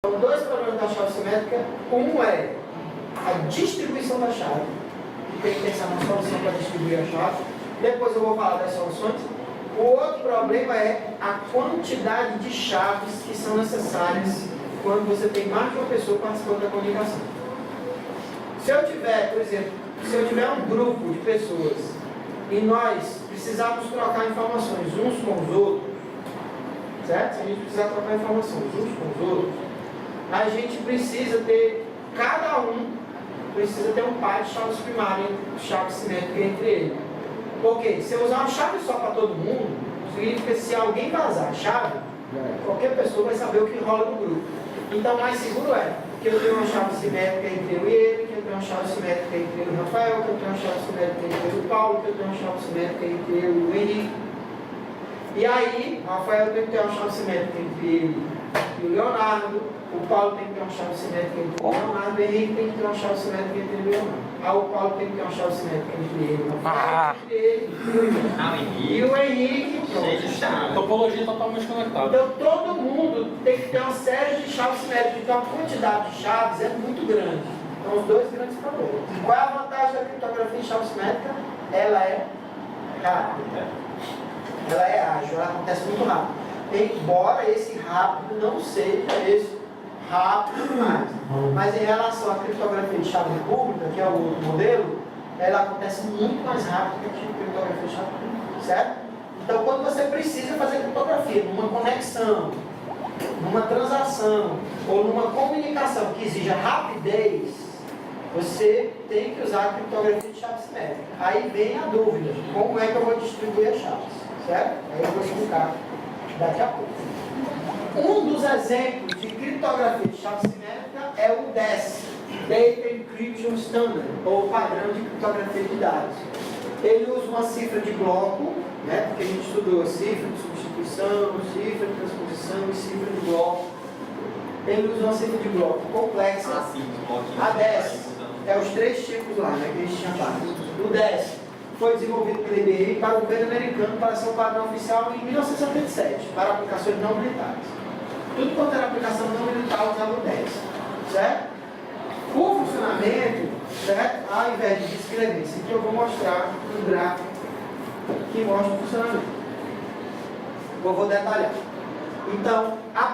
São dois problemas da chave simétrica. Um é a distribuição da chave. Tem que pensar na solução para distribuir a chave. Depois eu vou falar das soluções. O outro problema é a quantidade de chaves que são necessárias quando você tem mais de uma pessoa participando da comunicação. Se eu tiver, por exemplo, se eu tiver um grupo de pessoas e nós precisarmos trocar informações uns com os outros, certo? Se a gente precisar trocar informações uns com os outros, a gente precisa ter, cada um precisa ter um par de chaves primárias, chave simétrica entre eles. Porque se eu usar uma chave só para todo mundo, significa que se alguém vazar a chave, qualquer pessoa vai saber o que rola no grupo. Então, mais seguro é que eu tenho uma chave simétrica entre eu e ele, que eu tenho uma chave simétrica entre eu e o Rafael, que eu tenho uma chave simétrica entre eu e o Paulo, que eu tenho uma chave simétrica entre eu e o Henrique. E aí, o Rafael tem que ter uma chave simétrica entre ele e o Leonardo, o Paulo tem que ter uma chave simétrica entre o Leonardo, o Henrique tem que ter uma chave simétrica entre ele e o Leonardo. Ah, o Paulo tem que ter uma chave simétrica entre ele e o Rafael, entre ele e o Henrique. Pronto. Topologia totalmente conectada. Então, todo mundo tem que ter uma série de chaves simétricas. Então, a quantidade de chaves é muito grande. Então, os dois grandes problemas. Qual é a vantagem da criptografia em chave simétrica? Ela é rápida. Ela é ágil, ela acontece muito rápido. Embora esse rápido não seja esse rápido demais. Mas em relação à criptografia de chave pública, que é o outro modelo, ela acontece muito mais rápido que a criptografia de chave pública. Certo? Então, quando você precisa fazer criptografia numa conexão, numa transação ou numa comunicação que exija rapidez, você tem que usar a criptografia de chave simétrica. Aí vem a dúvida, como é que eu vou distribuir as chaves? Certo? Aí eu vou explicar daqui a pouco. Um dos exemplos de criptografia de chave simétrica é o DES, Data Encryption Standard, ou padrão de criptografia de dados. Ele usa uma cifra de bloco, né, porque a gente estudou cifra de substituição, cifra de transposição e cifra de bloco. Ele usa uma cifra de bloco complexa. A 10 é os três tipos lá, né, que a gente tinha falado. O 10 foi desenvolvido pela IBM para o governo americano para ser um padrão oficial em 1977, para aplicações não militares. Tudo quanto era aplicação não militar usava o 10, certo? O funcionamento, certo? Ao invés de descrever isso aqui, eu vou mostrar um gráfico que mostra o funcionamento. Eu vou detalhar. Então, a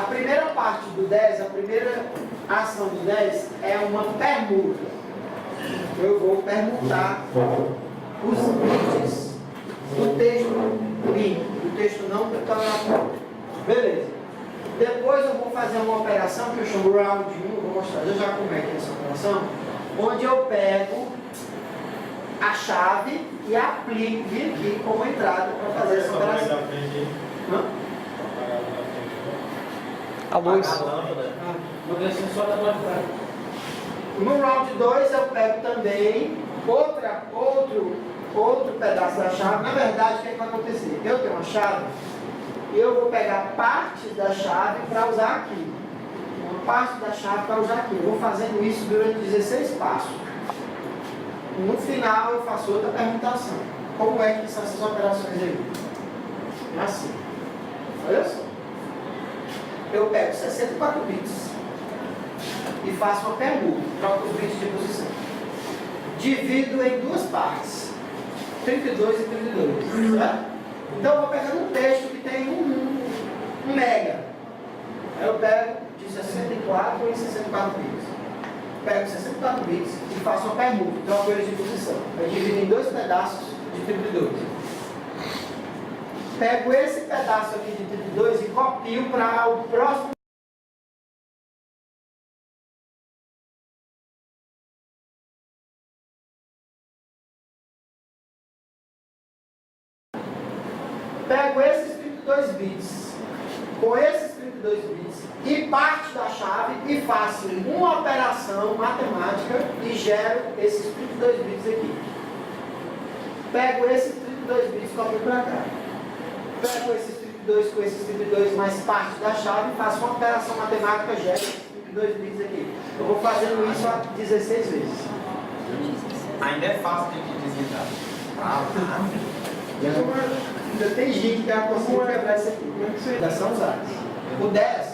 primeira parte do 10, a primeira ação do 10 é uma permuta. Eu vou permutar os bits do texto limpo, do texto não criptografado. Beleza. Depois eu vou fazer uma operação que eu chamo round 1, vou mostrar já como é que é essa operação, onde eu pego a chave e aplico aqui como entrada para fazer essa operação. A luz. No round 2 eu pego também outro pedaço da chave. Na verdade, o que vai acontecer? Eu tenho uma chave e eu vou pegar parte da chave para usar aqui. Uma parte da chave para usar aqui. Eu vou fazendo isso durante 16 passos. No final eu faço outra permutação. Como é que são essas operações aí? É assim. Olha só. Eu pego 64 bits e faço uma permuta, troco os bits de posição. Divido em duas partes, 32 e 32, certo? Então eu vou pegando um texto que tem um mega. Aí eu pego de 64 em 64 bits. Pego 64 bits e faço uma permuta, troco eles de posição. Eu divido em dois pedaços de 32. Pego esse pedaço aqui de 32 e copio para o próximo. Pego esses 32 bits, com esses 32 bits, e parte da chave e faço uma operação matemática e gero esses 32 bits aqui. Pego esses 32 bits e copio para cá. Pego esses 32 com esses 32 mais parte da chave e faço uma operação matemática, gero esses 32 bits aqui. Eu vou fazendo isso 16 vezes. Ainda é fácil de desligar. Ainda tem gente que vai conseguir quebrar isso aqui. Já são usados. O 10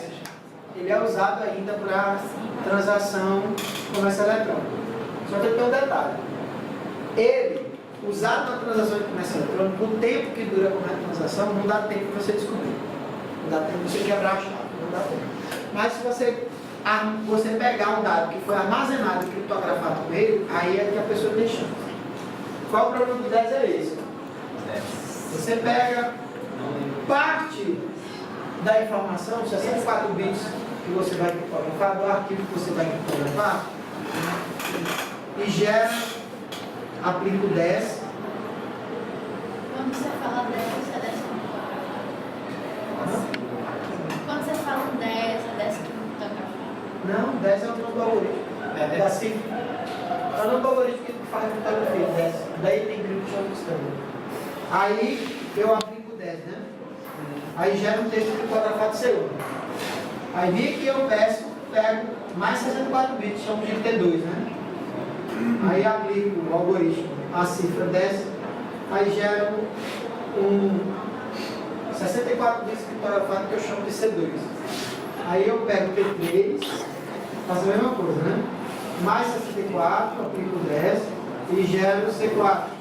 ele é usado ainda para transação comercial eletrônica. Só que tem um detalhe. Ele, usado na transação de comércio eletrônico, o tempo que dura a transação, não dá tempo de você descobrir. Não dá tempo de você quebrar a chave. Não dá tempo. Mas se você pegar um dado que foi armazenado e criptografado com ele, aí é que a pessoa tem chance. Qual o problema do 10 é esse? Você pega parte da informação, 64 bits que você vai criptografar, do arquivo que você vai criptografar, e gera, aplica o 10. Quando você fala 10, é 10 Quando você fala 10, é 10 criptografado. Não, 10 é o nome do algoritmo. É da cifra. É o nome do algoritmo que faz a criptografia, 10. Daí tem criptografia standard. Aí eu aplico 10, né? Aí gera um texto criptografado C1. Aí vi que eu pego mais 64 bits, chamo de T2, né? Aí aplico o algoritmo, a cifra 10, aí gera um 64 bits criptografado que eu chamo de C2. Aí eu pego o T3, faço a mesma coisa, né? Mais 64, aplico 10 e gero o C4.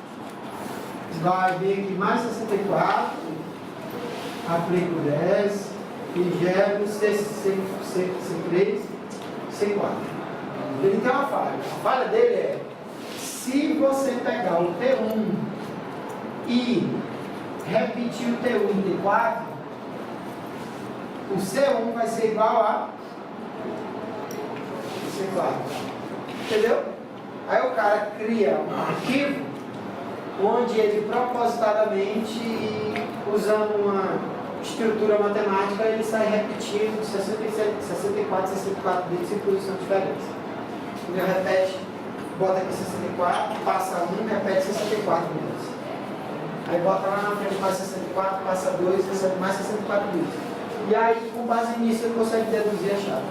Vai vir aqui mais 64, aplico 10 e gero C3, C4. Ele tem uma falha. A falha dele é, se você pegar o T1 e repetir o T1 e T4, o C1 vai ser igual a C4. Entendeu? Aí o cara cria um arquivo onde ele propositadamente, usando uma estrutura matemática, ele sai repetindo 64 bits em posições diferentes. Ele repete, bota aqui 64, passa 1, repete 64 bits. Aí bota lá na frente mais 64, passa 2, recebe mais 64 bits. E aí, com base nisso, ele consegue deduzir a chave.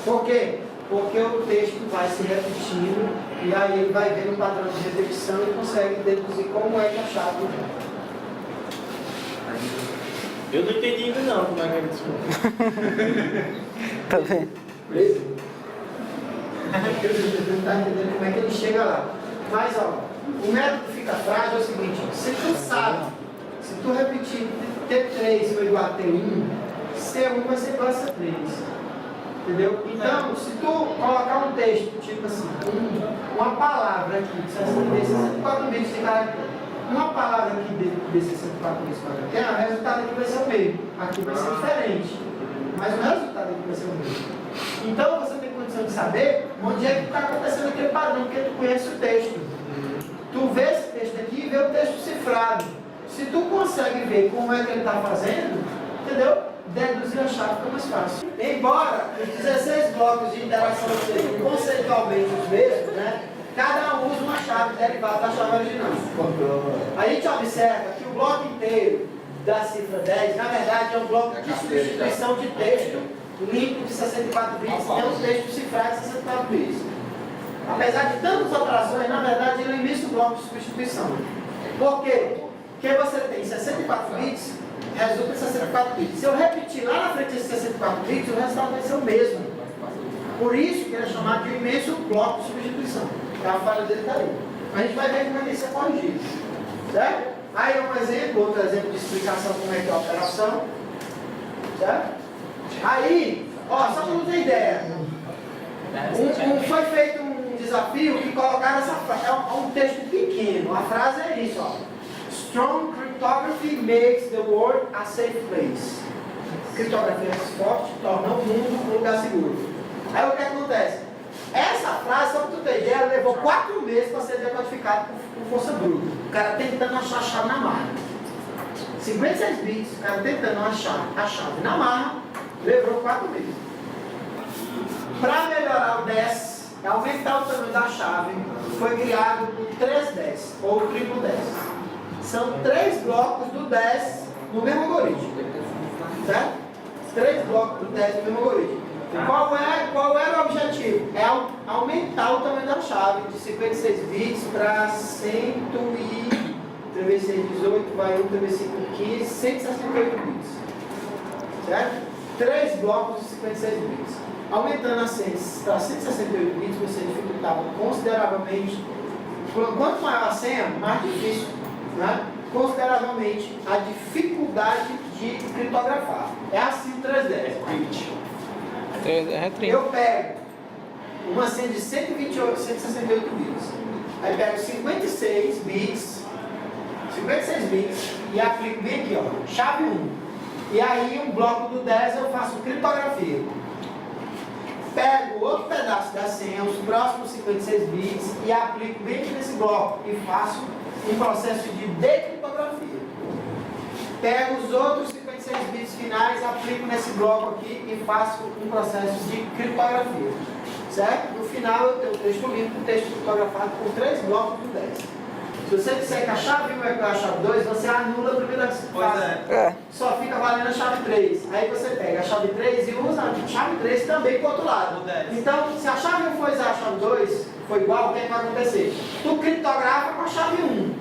Por quê? Porque o texto vai se repetindo e aí ele vai vendo o padrão de repetição e consegue deduzir como é que a chave é. Eu não entendi ainda não como é que ele descobriu. Tá vendo? Beleza? Você não está entendendo como é que ele chega lá. Mas, ó, o método fica frágil é o seguinte, se tu sabe, se tu repetir T3 foi igual a T1, C1 vai ser igual a C3. Entendeu? Então, se tu colocar um texto, tipo assim, uma palavra aqui, de 64 bits de caractere, uma palavra aqui de 64 bits de caractere, o resultado aqui vai ser o mesmo. Aqui vai ser diferente. Mas o resultado aqui vai ser o mesmo. Então, você tem condição de saber onde é que está acontecendo aquele padrão, porque tu conhece o texto. Tu vê esse texto aqui e vê o texto cifrado. Se tu consegue ver como é que ele está fazendo, entendeu? Deduzir a chave fica mais fácil. Embora os 16 blocos de interação sejam conceitualmente os mesmos, né? Cada um usa uma chave derivada da chave original. A gente observa que o bloco inteiro da cifra 10, na verdade, é um bloco de substituição de texto limpo de 64 bits, é um texto cifrado de 64 bits. Apesar de tantas operações, na verdade, ele é um imenso bloco de substituição. Por quê? Porque você tem 64 bits, resulta em 64 bits. Se eu repetir lá na frente desses 64 bits, o resultado vai ser o mesmo. Por isso que ele é chamado de imenso bloco de substituição. A falha dele está aí. A gente vai ver como é que isso é corrigido. Certo? Aí é um exemplo, outro exemplo de explicação como é que é a operação. Certo? Aí, ó, só para você ter ideia. Foi feito um desafio que colocaram essa frase. É um texto pequeno. A frase é isso, ó. Strong cryptography makes the world a safe place. Criptografia forte torna o mundo um lugar seguro. Aí o que acontece? Essa frase, só para tu ter ideia, levou 4 meses para ser decodificada por força bruta. O cara tentando achar a chave na marra. 56 bits, o cara tentando achar a chave na marra, levou 4 meses. Para melhorar o 10, aumentar o tamanho da chave, foi criado o 310, ou triplo 10. São 3 blocos do 10 no mesmo algoritmo. Certo? 3 blocos do 10 no mesmo algoritmo. Qual era o objetivo? É aumentar o tamanho da chave de 56 bits para 118, vai 1, 5, 15, 168 bits. Certo? 3 blocos de 56 bits. Aumentando a senha para 168 bits, você dificultava consideravelmente. Quanto maior a senha, mais difícil, né? Consideravelmente a dificuldade de criptografar. É assim o 310. Eu pego uma senha de 168 bits. Aí pego 56 bits e aplico bem aqui, ó, chave 1. E aí um bloco do 10 eu faço criptografia. Pego outro pedaço da senha, os próximos 56 bits, e aplico bem aqui nesse bloco e faço um processo de decriptografia. Pego os outros 56 bits finais, aplico nesse bloco aqui e faço um processo de criptografia. Certo? No final eu tenho o texto limpo, o texto criptografado por 3 blocos do 10. Se você disser que a chave 1 é igual a chave 2, você anula a primeira fase. Só fica valendo a chave 3. Aí você pega a chave 3 e usa a chave 3 também para o outro lado. Então, se a chave 1 for usar a chave 2, for igual, o que é que vai acontecer? Tu criptografa com a chave 1.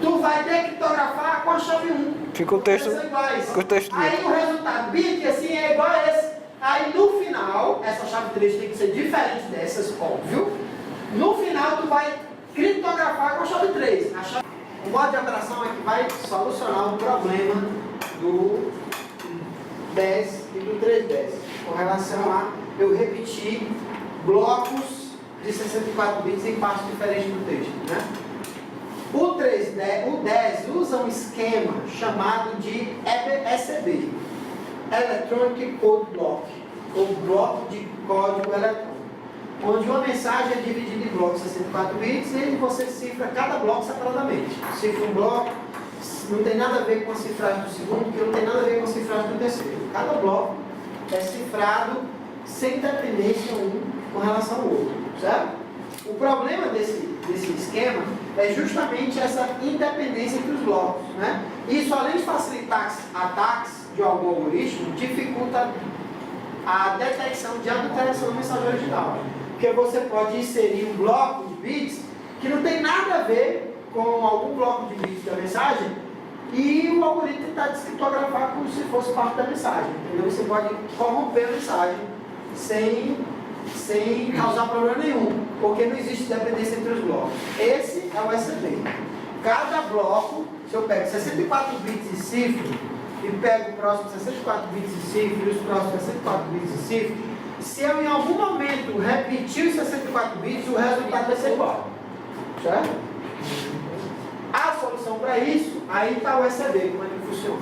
Tu vai decriptografar com a chave 1. Fica o texto. Fica o texto. Aí o resultado bit assim é igual a esse. Aí no final, essa chave 3 tem que ser diferente dessas, óbvio. No final tu vai criptografar com a chave 3. O modo de operação é que vai solucionar o problema do 10 e do 310. Com relação a eu repetir blocos de 64 bits em partes diferentes do texto, né? O 10 usa um esquema chamado de ECB, Electronic Code Block, ou bloco de código eletrônico, onde uma mensagem é dividida em blocos de 64 bits e você cifra cada bloco separadamente. Cifra um bloco, não tem nada a ver com a cifragem do segundo, que não tem nada a ver com a cifragem do terceiro. Cada bloco é cifrado sem dependência um com relação ao outro, certo? O problema desse esquema é justamente essa independência entre os blocos, né? Isso, além de facilitar ataques de algum algoritmo, dificulta a detecção de adulteração da mensagem original. Porque você pode inserir um bloco de bits que não tem nada a ver com algum bloco de bits da mensagem e o algoritmo tentar descriptografar como se fosse parte da mensagem. Entendeu? Você pode corromper a mensagem sem causar problema nenhum, porque não existe dependência entre os blocos. Esse é o ECB. Cada bloco, se eu pego 64 bits de cifra e pego o próximo 64 bits de cifra e os próximos 64 bits de cifra, se eu em algum momento repetir os 64 bits, o resultado vai ser igual. Certo? A solução para isso, aí está o ECB, como é que funciona.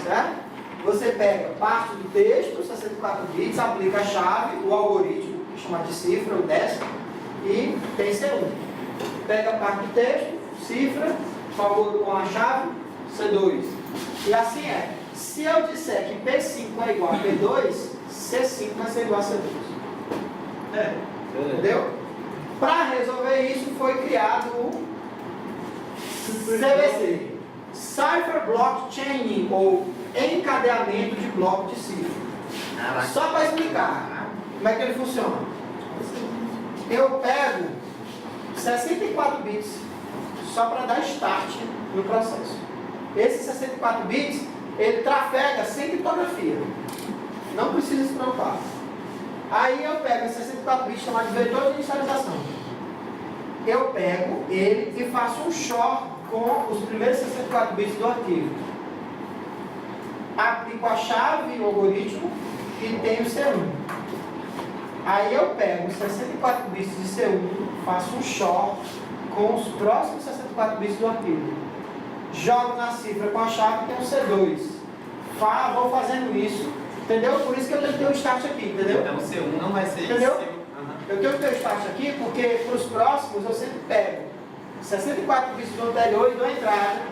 Certo? Você pega parte do texto, 64 bits, aplica a chave, o algoritmo, que chama de cifra, o 10, e tem C1. Pega a parte do texto, cifra, favor com a chave, C2. E assim é. Se eu disser que P5 é igual a P2, C5 vai ser igual a C2. Entendeu? Para resolver isso foi criado o CBC, Cipher Block Chaining, ou encadeamento de bloco de cifra. Só para explicar como é que ele funciona. Eu pego 64 bits só para dar start no processo. Esses 64 bits ele trafega sem criptografia. Não precisa se preocupar. Aí eu pego esses 64 bits chamados de vetor de inicialização. Eu pego ele e faço um XOR com os primeiros 64 bits do arquivo. Aplico a chave, o algoritmo, e tenho C1. Aí eu pego os 64 bits de C1, faço um XOR com os próximos 64 bits do arquivo. Jogo na cifra com a chave e tenho C2. Vou fazendo isso, entendeu? Por isso que eu tenho que ter o start aqui, entendeu? Então o C1 não vai ser entendeu? C1. Eu tenho que ter o start aqui porque para os próximos eu sempre pego 64 bits do anterior e dou entrada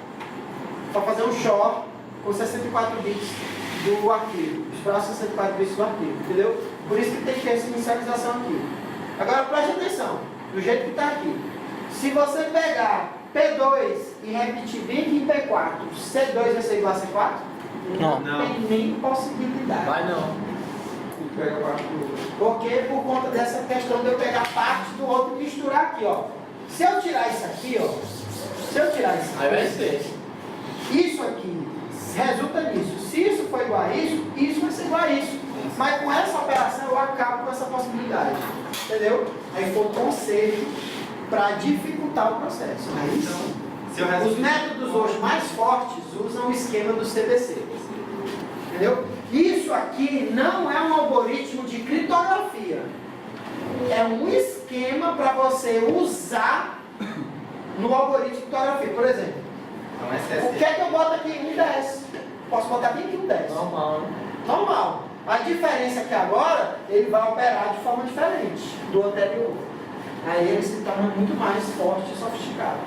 para fazer um XOR com 64 bits do arquivo, os próximos 64 bits do arquivo, entendeu? Por isso que tem que ter essa inicialização aqui. Agora preste atenção, do jeito que está aqui. Se você pegar P2 e repetir bem aqui em P4, C2 vai ser igual a C4? Não tem nem possibilidade. Vai não. Porque por conta dessa questão de eu pegar parte do outro e misturar aqui, ó. Se eu tirar isso aqui, ó. Se eu tirar isso aqui, Aí vai ser. isso aqui resulta nisso. Se isso for igual a isso, isso vai ser igual a isso. Mas com essa operação eu acabo com essa possibilidade. Entendeu? Aí foi um conceito para dificultar o processo. Aí sim. Os métodos hoje mais fortes usam o esquema do CBC. Entendeu? Isso aqui não é um algoritmo de criptografia. É um esquema para você usar no algoritmo de criptografia. Por exemplo, o que é que eu boto aqui? Um 10. Posso botar aqui um 10. Normal, né? Normal. A diferença é que agora ele vai operar de forma diferente do anterior. Aí ele se torna muito mais forte e sofisticado.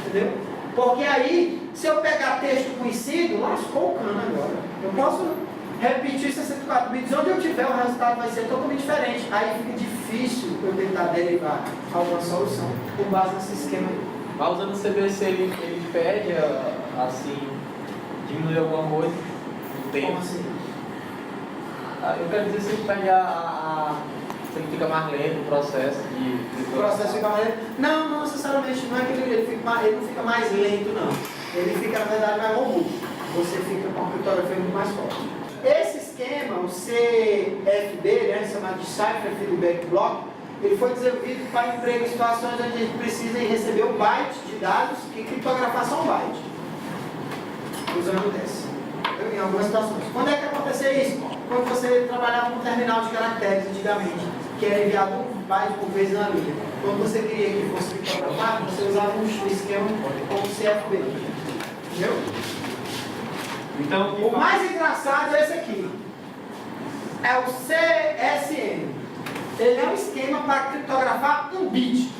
Entendeu? Porque aí, se eu pegar texto conhecido, lascou o cano agora. Eu posso repetir 64 bits, onde eu tiver, o resultado vai ser totalmente diferente. Aí fica difícil eu tentar derivar alguma solução com base nesse esquema aí. Mas usando o CBC, ele pede, assim, diminuir alguma coisa no tempo. Como assim? Eu quero dizer se ele pede se ele fica mais lento o processo de O processo fica mais lento? Não, não necessariamente. Não é que ele não fica mais lento, não. Ele fica, na verdade, mais robusto. Você fica com a criptografia muito mais forte. Esse esquema, o CFB, né, chamado de Cipher Feedback Block, ele foi desenvolvido para emprego em situações onde a gente precisa receber um byte de dados e criptografar só um byte. Usando desse. Em algumas situações. Quando é que acontecia isso? Quando você trabalhava com terminal de caracteres antigamente, que era enviado um byte por vez na linha. Quando você queria que fosse criptografado, você usava um esquema como CFB. Entendeu? Então, O mais engraçado é esse aqui. É o CSN. Ele é um esquema para criptografar um bit.